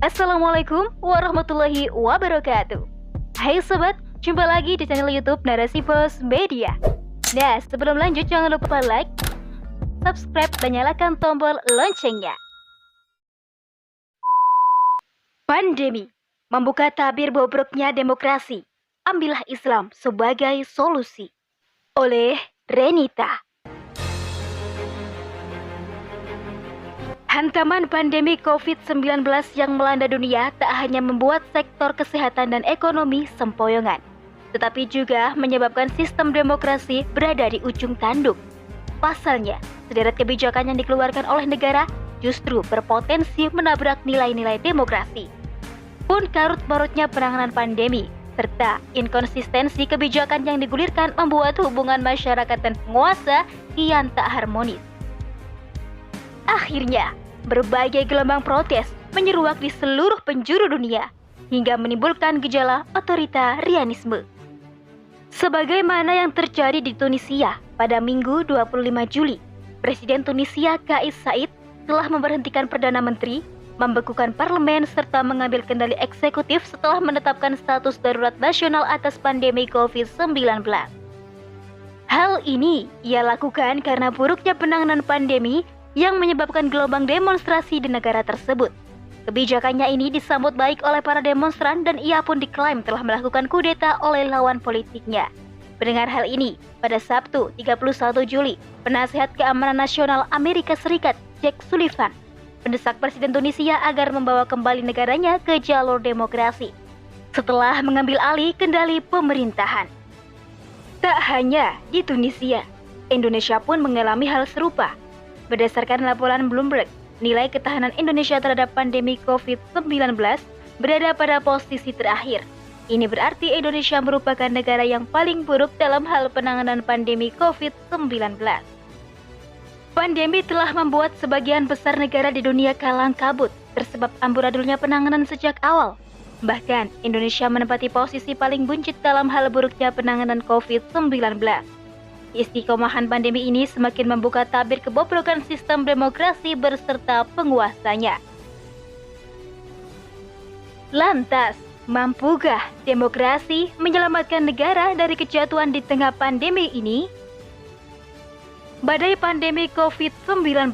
Assalamualaikum warahmatullahi wabarakatuh. Hai sobat, jumpa lagi di channel YouTube Narasi Pos Media. Nah, sebelum lanjut jangan lupa like, subscribe, dan nyalakan tombol loncengnya. Pandemi membuka tabir bobroknya demokrasi. Ambillah Islam sebagai solusi. Oleh Renita. Hantaman pandemi COVID-19 yang melanda dunia tak hanya membuat sektor kesehatan dan ekonomi sempoyongan, tetapi juga menyebabkan sistem demokrasi berada di ujung tanduk. Pasalnya, sederet kebijakan yang dikeluarkan oleh negara justru berpotensi menabrak nilai-nilai demokrasi. Pun karut-marutnya penanganan pandemi, serta inkonsistensi kebijakan yang digulirkan membuat hubungan masyarakat dan penguasa kian tak harmonis. Akhirnya, berbagai gelombang protes menyeruak di seluruh penjuru dunia hingga menimbulkan gejala otoritarianisme. Sebagaimana yang terjadi di Tunisia pada Minggu 25 Juli, Presiden Tunisia Kais Saied telah memberhentikan Perdana Menteri, membekukan parlemen serta mengambil kendali eksekutif setelah menetapkan status darurat nasional atas pandemi COVID-19. Hal ini ia lakukan karena buruknya penanganan pandemi yang menyebabkan gelombang demonstrasi di negara tersebut. Kebijakannya ini disambut baik oleh para demonstran dan ia pun diklaim telah melakukan kudeta oleh lawan politiknya. Mendengar hal ini, pada Sabtu 31 Juli, Penasihat Keamanan Nasional Amerika Serikat Jake Sullivan mendesak Presiden Tunisia agar membawa kembali negaranya ke jalur demokrasi setelah mengambil alih kendali pemerintahan. Tak hanya di Tunisia, Indonesia pun mengalami hal serupa. Berdasarkan laporan Bloomberg, nilai ketahanan Indonesia terhadap pandemi COVID-19 berada pada posisi terakhir. Ini berarti Indonesia merupakan negara yang paling buruk dalam hal penanganan pandemi COVID-19. Pandemi telah membuat sebagian besar negara di dunia kalang kabut tersebab amburadulnya penanganan sejak awal. Bahkan, Indonesia menempati posisi paling buncit dalam hal buruknya penanganan COVID-19. Istiqomahan pandemi ini semakin membuka tabir kebobrokan sistem demokrasi berserta penguasanya. Lantas, mampukah demokrasi menyelamatkan negara dari kejatuhan di tengah pandemi ini? Badai pandemi COVID-19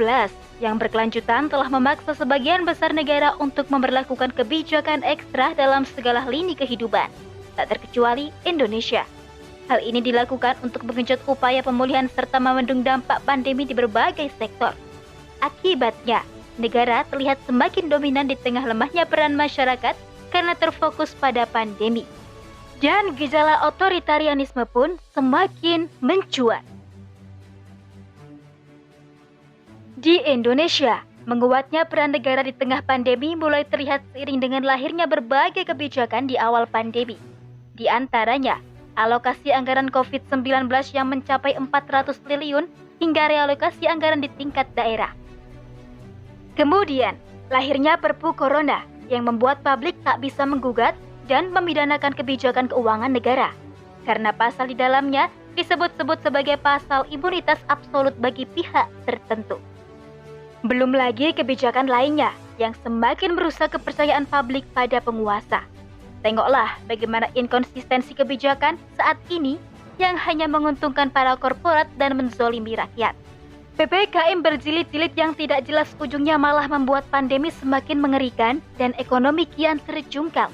yang berkelanjutan telah memaksa sebagian besar negara untuk memberlakukan kebijakan ekstra dalam segala lini kehidupan, tak terkecuali Indonesia. Hal ini dilakukan untuk menggenjot upaya pemulihan serta membendung dampak pandemi di berbagai sektor. Akibatnya, negara terlihat semakin dominan di tengah lemahnya peran masyarakat karena terfokus pada pandemi. Dan gejala otoritarianisme pun semakin mencuat. Di Indonesia, menguatnya peran negara di tengah pandemi mulai terlihat seiring dengan lahirnya berbagai kebijakan di awal pandemi. Di antaranya, alokasi anggaran COVID-19 yang mencapai 400 triliun hingga realokasi anggaran di tingkat daerah. Kemudian, lahirnya Perpu Corona yang membuat publik tak bisa menggugat dan memidanakan kebijakan keuangan negara, karena pasal di dalamnya disebut-sebut sebagai pasal imunitas absolut bagi pihak tertentu. Belum lagi kebijakan lainnya yang semakin merusak kepercayaan publik pada penguasa. Tengoklah bagaimana inkonsistensi kebijakan saat ini yang hanya menguntungkan para korporat dan menzolimi rakyat. PPKM berjilid-jilid yang tidak jelas ujungnya malah membuat pandemi semakin mengerikan dan ekonomi kian terjungkal.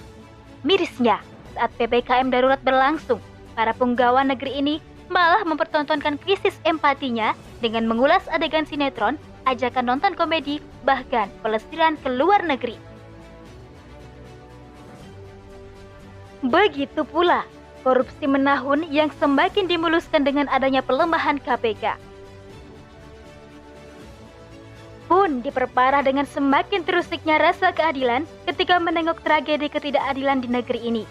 Mirisnya, saat PPKM darurat berlangsung, para punggawa negeri ini malah mempertontonkan krisis empatinya dengan mengulas adegan sinetron, ajakan nonton komedi, bahkan pelesiran ke luar negeri. Begitu pula korupsi menahun yang semakin dimuluskan dengan adanya pelemahan KPK. Pun diperparah dengan semakin terusiknya rasa keadilan ketika menengok tragedi ketidakadilan di negeri ini.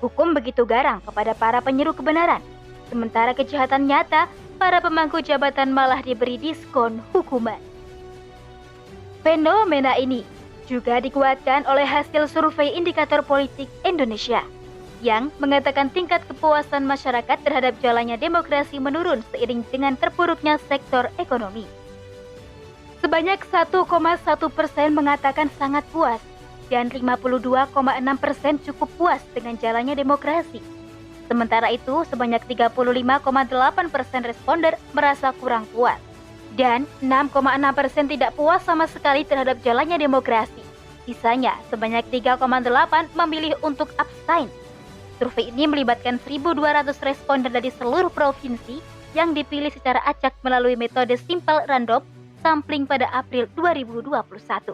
Hukum begitu garang kepada para penyeru kebenaran, sementara kejahatan nyata para pemangku jabatan malah diberi diskon hukuman. Fenomena ini juga dikuatkan oleh hasil survei indikator politik Indonesia yang mengatakan tingkat kepuasan masyarakat terhadap jalannya demokrasi menurun seiring dengan terpuruknya sektor ekonomi. Sebanyak 1,1% mengatakan sangat puas, dan 52,6% cukup puas dengan jalannya demokrasi. Sementara itu, sebanyak 35,8% responder merasa kurang puas dan 6,6% tidak puas sama sekali terhadap jalannya demokrasi. Sisanya, sebanyak 3,8% memilih untuk abstain. Survei ini melibatkan 1.200 responder dari seluruh provinsi yang dipilih secara acak melalui metode simple random sampling pada April 2021.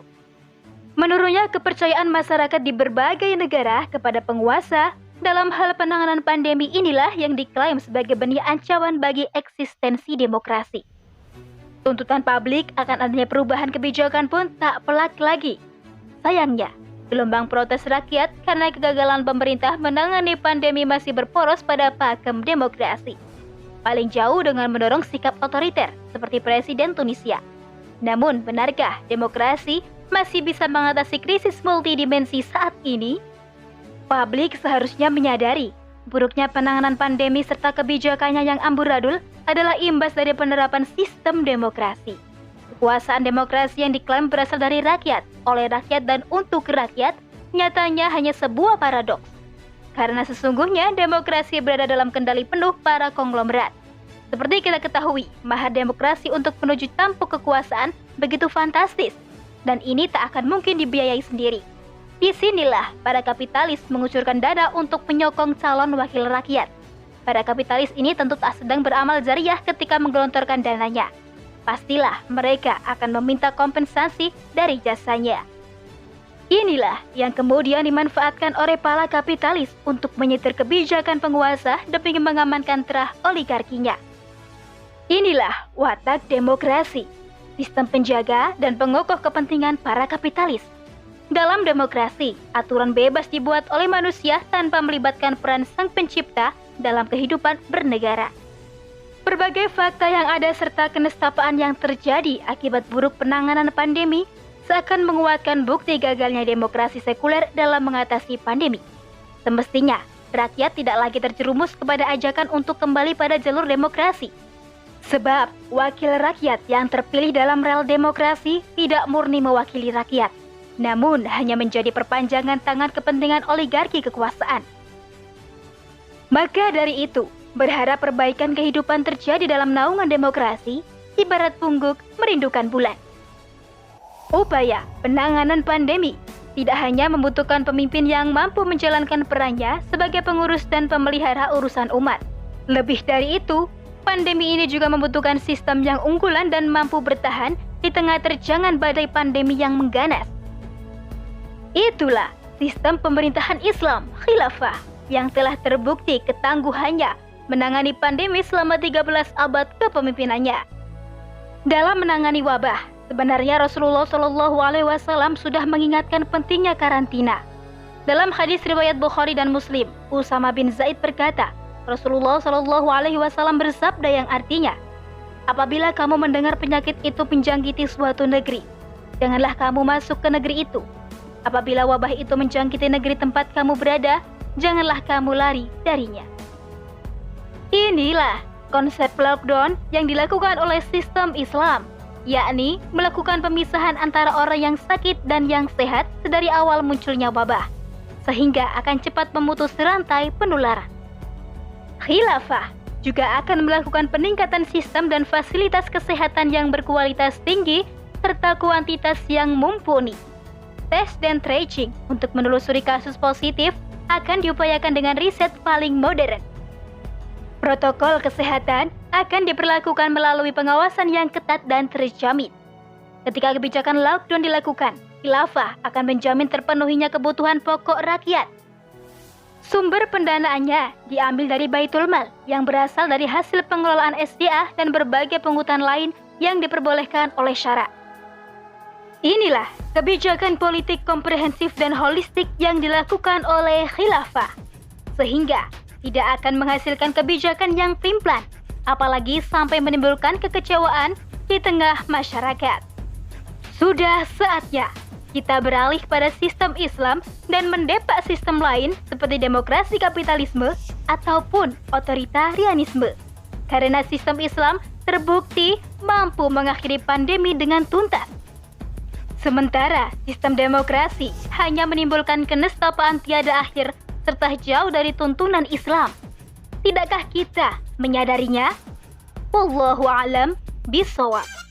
Menurunnya kepercayaan masyarakat di berbagai negara kepada penguasa dalam hal penanganan pandemi inilah yang diklaim sebagai benih ancaman bagi eksistensi demokrasi. Tuntutan publik akan adanya perubahan kebijakan pun tak pelak lagi. Sayangnya, gelombang protes rakyat karena kegagalan pemerintah menangani pandemi masih berporos pada pakem demokrasi. Paling jauh dengan mendorong sikap otoriter seperti Presiden Tunisia. Namun, benarkah demokrasi masih bisa mengatasi krisis multidimensi saat ini? Publik seharusnya menyadari buruknya penanganan pandemi serta kebijakannya yang amburadul adalah imbas dari penerapan sistem demokrasi. Kekuasaan demokrasi yang diklaim berasal dari rakyat, oleh rakyat dan untuk rakyat, nyatanya hanya sebuah paradoks. Karena sesungguhnya demokrasi berada dalam kendali penuh para konglomerat. Seperti kita ketahui, mahar demokrasi untuk menuju tampuk kekuasaan begitu fantastis, dan ini tak akan mungkin dibiayai sendiri. Disinilah para kapitalis mengucurkan dana untuk menyokong calon wakil rakyat. Para kapitalis ini tentu tak sedang beramal jariah ketika menggelontorkan dananya. Pastilah mereka akan meminta kompensasi dari jasanya. Inilah yang kemudian dimanfaatkan oleh para kapitalis untuk menyetir kebijakan penguasa demi mengamankan terah oligarkinya. Inilah watak demokrasi, sistem penjaga dan pengokoh kepentingan para kapitalis. Dalam demokrasi, aturan bebas dibuat oleh manusia tanpa melibatkan peran sang pencipta dalam kehidupan bernegara. Berbagai fakta yang ada serta kenestapaan yang terjadi akibat buruk penanganan pandemi seakan menguatkan bukti gagalnya demokrasi sekuler dalam mengatasi pandemi. Semestinya, rakyat tidak lagi terjerumus kepada ajakan untuk kembali pada jalur demokrasi. Sebab, wakil rakyat yang terpilih dalam rel demokrasi tidak murni mewakili rakyat, namun hanya menjadi perpanjangan tangan kepentingan oligarki kekuasaan. Maka dari itu, berharap perbaikan kehidupan terjadi dalam naungan demokrasi, ibarat pungguk merindukan bulan. Upaya penanganan pandemi tidak hanya membutuhkan pemimpin yang mampu menjalankan perannya sebagai pengurus dan pemelihara urusan umat. Lebih dari itu, pandemi ini juga membutuhkan sistem yang unggulan dan mampu bertahan di tengah terjangan badai pandemi yang mengganas. Itulah sistem pemerintahan Islam khilafah yang telah terbukti ketangguhannya menangani pandemi selama 13 abad kepemimpinannya. Dalam menangani wabah, sebenarnya Rasulullah SAW sudah mengingatkan pentingnya karantina. Dalam hadis riwayat Bukhari dan Muslim, Usama bin Zaid berkata, Rasulullah SAW bersabda yang artinya, apabila kamu mendengar penyakit itu menjangkiti suatu negeri, janganlah kamu masuk ke negeri itu. Apabila wabah itu menjangkiti negeri tempat kamu berada, janganlah kamu lari darinya. Inilah konsep lockdown yang dilakukan oleh sistem Islam, yakni melakukan pemisahan antara orang yang sakit dan yang sehat sedari awal munculnya wabah, sehingga akan cepat memutus rantai penularan. Khilafah juga akan melakukan peningkatan sistem dan fasilitas kesehatan yang berkualitas tinggi serta kuantitas yang mumpuni. Tes dan tracing untuk menelusuri kasus positif akan diupayakan dengan riset paling modern. Protokol kesehatan akan diberlakukan melalui pengawasan yang ketat dan terjamin. Ketika kebijakan lockdown dilakukan, khilafah akan menjamin terpenuhinya kebutuhan pokok rakyat. Sumber pendanaannya diambil dari Baitul Mal yang berasal dari hasil pengelolaan SDA dan berbagai pungutan lain yang diperbolehkan oleh syarak. Inilah kebijakan politik komprehensif dan holistik yang dilakukan oleh khilafah, sehingga tidak akan menghasilkan kebijakan yang primplan, apalagi sampai menimbulkan kekecewaan di tengah masyarakat. Sudah saatnya kita beralih pada sistem Islam dan mendepak sistem lain seperti demokrasi kapitalisme ataupun otoritarianisme. Karena sistem Islam terbukti mampu mengakhiri pandemi dengan tuntas. Sementara sistem demokrasi hanya menimbulkan kenestapaan tiada akhir serta jauh dari tuntunan Islam. Tidakkah kita menyadarinya? Wallahu a'lam bishawab.